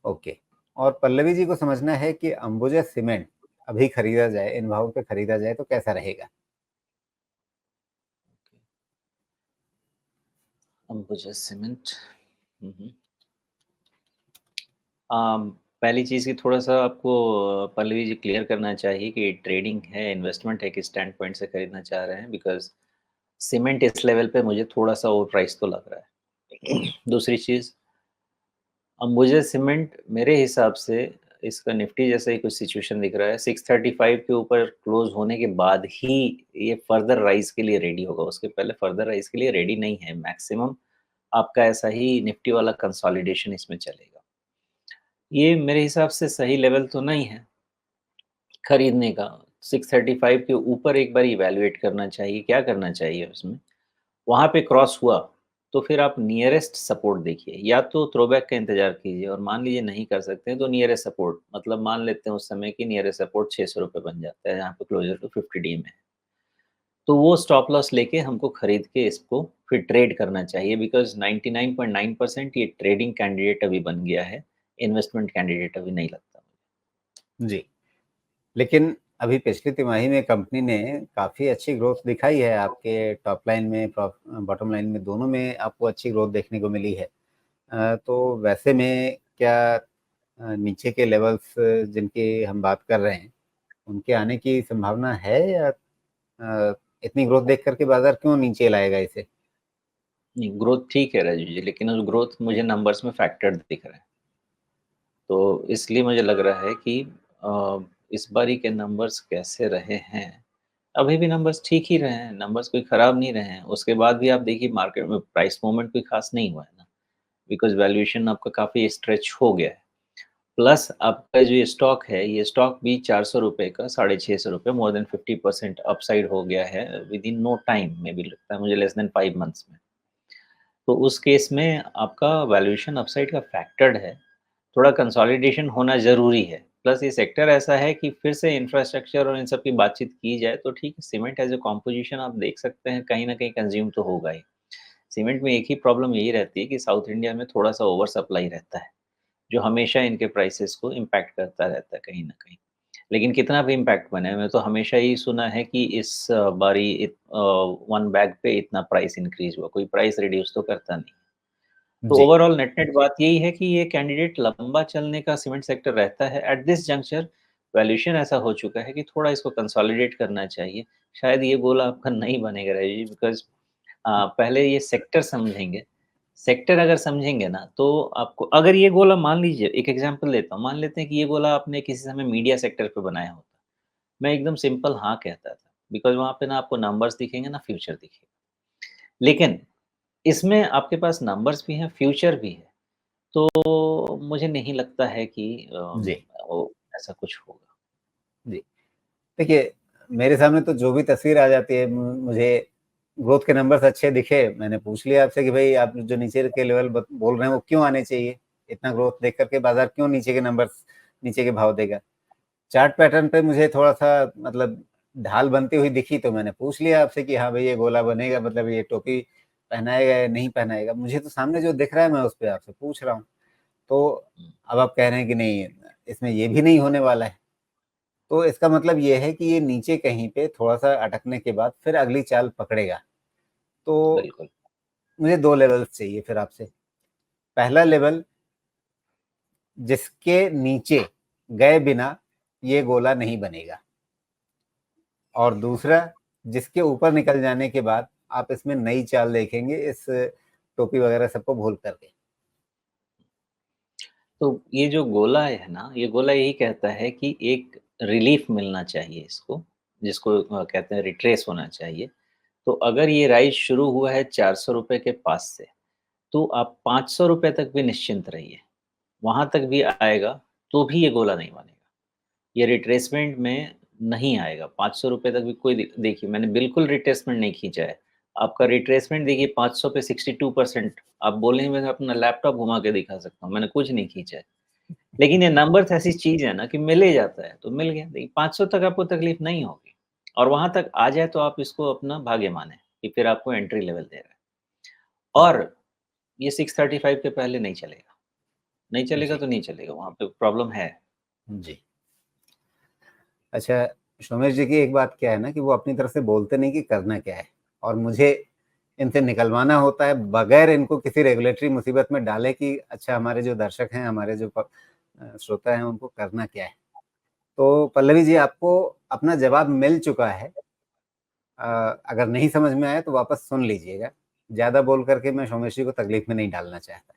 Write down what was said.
Okay. और पल्लवी जी को समझना है कि अंबुजा सीमेंट अभी खरीदा जाए, इन भावों पे खरीदा जाए तो कैसा रहेगा? अंबुजा सीमेंट। हम्म। आम, पहली चीज़ की थोड़ा सा आपको पल्लवी जी क्लियर करना चाहिए कि ट्रेडिंग है, इन्वेस्टमेंट है, किस स्टैंड पॉइंट से खरीदना चाह रहे हैं, बिकॉज सीमेंट इस लेवल पे मुझे थोड़ा सा ओवर प्राइस तो लग रहा है। दूसरी चीज़, अंबुजा सीमेंट मेरे हिसाब से इसका निफ्टी जैसा ही कुछ सिचुएशन दिख रहा है, 635 के ऊपर क्लोज होने के बाद ही ये फर्दर राइज के लिए रेडी होगा, उसके पहले फर्दर राइज के लिए रेडी नहीं है। मैक्सिमम आपका ऐसा ही निफ्टी वाला कंसोलिडेशन इसमें चलेगा। ये मेरे हिसाब से सही लेवल तो नहीं है खरीदने का। 635 के ऊपर एक बार इवैल्यूएट करना चाहिए, क्या करना चाहिए उसमें, वहाँ पे क्रॉस हुआ तो फिर आप नियरेस्ट सपोर्ट देखिए, या तो थ्रोबैक का इंतजार कीजिए, और मान लीजिए नहीं कर सकते हैं तो नियरेस्ट सपोर्ट, मतलब मान लेते हैं उस समय की नियरेस्ट सपोर्ट 600 रुपये बन जाता है, यहाँ पे क्लोजर टू 50 डी में है। तो वो स्टॉप लॉस लेके हमको खरीद के इसको फिर ट्रेड करना चाहिए, बिकॉज 99.9% ये ट्रेडिंग कैंडिडेट अभी बन गया है, इन्वेस्टमेंट कैंडिडेट अभी नहीं लगता। जी। लेकिन अभी पिछली तिमाही में कंपनी ने काफ़ी अच्छी ग्रोथ दिखाई है, आपके टॉप लाइन में, बॉटम लाइन में, दोनों में आपको अच्छी ग्रोथ देखने को मिली है। तो वैसे में क्या नीचे के लेवल्स जिनकी हम बात कर रहे हैं, उनके आने की संभावना है, या इतनी ग्रोथ देख करके बाजार क्यों नीचे लाएगा इसे? नहीं, ग्रोथ ठीक है राजू जी, लेकिन उस ग्रोथ मुझे नंबर्स में फैक्टर्ड दिख रहे हैं। तो इसलिए मुझे लग रहा है कि इस बारी के नंबर्स कैसे रहे हैं, अभी भी नंबर्स ठीक ही रहे हैं, नंबर्स कोई ख़राब नहीं रहे हैं। उसके बाद भी आप देखिए मार्केट में प्राइस मूवमेंट कोई ख़ास नहीं हुआ है ना, बिकॉज़ वैल्यूएशन आपका काफ़ी स्ट्रेच हो गया है। प्लस आपका जो ये स्टॉक है, ये स्टॉक भी ₹400 का ₹650 मोर देन 50% अपसाइड हो गया है within no time, maybe लगता है मुझे लेस देन 5 मंथ्स में। तो उस केस में आपका वैल्यूएशन अपसाइड का फैक्टर्ड है, थोड़ा कंसोलिडेशन होना ज़रूरी है। प्लस ये सेक्टर ऐसा है कि फिर से इंफ्रास्ट्रक्चर और इन सब की बातचीत की जाए तो ठीक है, सीमेंट एज़ अ कॉम्पोजिशन आप देख सकते हैं कहीं न कहीं कंज़्यूम तो होगा ही। सीमेंट में एक ही प्रॉब्लम यही रहती है कि साउथ इंडिया में थोड़ा-सा ओवर सप्लाई रहता है, जो हमेशा इनके प्राइसेज़ को इम्पैक्ट करता रहता है कहीं न कहीं। लेकिन कितना भी इम्पैक्ट बने, मैं तो हमेशा ही सुना है कि इस बारी 1 बैग पे इतना प्राइस इंक्रीज़ हुआ, कोई प्राइस रिड्यूस तो करता नहीं। तो जी। ओवरऑल नेट-नेट बात यही है कि ये कैंडिडेट लंबा चलने का सीमेंट सेक्टर रहता है। एट दिस जंक्चर वैल्यूएशन ऐसा हो चुका है कि थोड़ा इसको कंसोलिडेट करना चाहिए। शायद ये गोला आपका नहीं बनेगा राजीव जी, बिकॉज़ पहले ये सेक्टर समझेंगे। सेक्टर अगर समझेंगे ना तो आपको, अगर ये गोला मान लीजिए, एक एग्ज़ाम्पल देता हूँ, मान लेते हैं कि ये गोला आपने किसी समय मीडिया सेक्टर पे बनाया होता। मैं एकदम सिंपल हाँ कहता था, बिकॉज़ वहाँ पे ना आपको नंबर्स दिखेंगे ना फ्यूचर दिखेगा। लेकिन इसमें आपके पास नंबर्स भी हैं, फ्यूचर भी है। तो मुझे नहीं लगता है कि जी। वो ऐसा कुछ होगा। जी। देखिए, मेरे सामने तो जो भी तस्वीर आ जाती है, मुझे ग्रोथ के नंबर्स अच्छे दिखे, मैंने पूछ लिया आपसे कि भाई आप जो नीचे के लेवल बोल रहे हैं वो क्यों आने चाहिए? इतना ग्रोथ देख करके बाजार क्यों नीचे के नंबर्स, नीचे के भाव देगा? चार्ट पैटर्न पे मुझे थोड़ा-सा मतलब ढाल बनती हुई दिखी, तो मैंने पूछ लिया आपसे कि हाँ भाई, ये गोला बनेगा, मतलब ये टोपी पहनाएगा या नहीं पहनाएगा? मुझे तो सामने जो दिख रहा है मैं उस पे आपसे पूछ रहा हूँ। तो हुँ, अब आप कह रहे हैं कि नहीं, इसमें ये भी नहीं होने वाला है। तो इसका मतलब ये है कि ये नीचे कहीं पे थोड़ा-सा अटकने के बाद फिर अगली चाल पकड़ेगा। तो बिल्कुल। मुझे 2 लेवल्स चाहिए फिर आपसे। पहला लेवल, जिसके नीचे गए बिना ये गोला नहीं बनेगा, और दूसरा, जिसके ऊपर निकल जाने के बाद आप इसमें नई चाल देखेंगे, इस टोपी वगैरह सबको भूल करके। तो ये जो गोला है ना, ये गोला यही कहता है कि एक रिलीफ मिलना चाहिए इसको, जिसको कहते हैं रिट्रेस होना चाहिए। तो अगर ये राइज़ शुरू हुआ है ₹400 के पास से, तो आप ₹500 तक भी निश्चिंत रहिए। वहाँ तक भी आएगा, तो भी ये गोला नहीं बनेगा। ये रिट्रेसमेंट में नहीं आएगा, ₹500 तक भी कोई देखिए, मैंने बिल्कुल रिट्रेसमेंट नहीं खींचा है। आपका रिट्रेसमेंट देखिए 500 पे 62%, आप बोलेंगे मैं अपना लैपटॉप घुमा के दिखा सकता हूँ, मैंने कुछ नहीं खींचा है। लेकिन ये नंबर्स ऐसी चीज़ है ना कि मिल ही जाता है, तो मिल गया। देखिए 500 तक आपको तकलीफ नहीं होगी, और वहाँ तक आ जाए तो आप इसको अपना भाग्य मानें कि फिर आपको एंट्री लेवल दे रहा है। जी। और ये 635 के पहले नहीं चलेगा। नहीं चलेगा जी, तो नहीं चलेगा, वहाँ पे प्रॉब्लम है। जी। अच्छा, सोमेश जी की एक बात क्या है ना कि वो अपनी तरफ से बोलते नहीं कि करना क्या है, और मुझे इनसे निकलवाना होता है बगैर इनको किसी रेगुलेटरी मुसीबत में डाले कि अच्छा हमारे जो दर्शक हैं, हमारे जो श्रोता हैं उनको करना क्या है। तो पल्लवी जी, आपको अपना जवाब मिल चुका है। अगर नहीं समझ में आया तो वापस सुन लीजिएगा। ज़्यादा बोल करके मैं सोमेश जी को तकलीफ में नहीं डालना चाहता।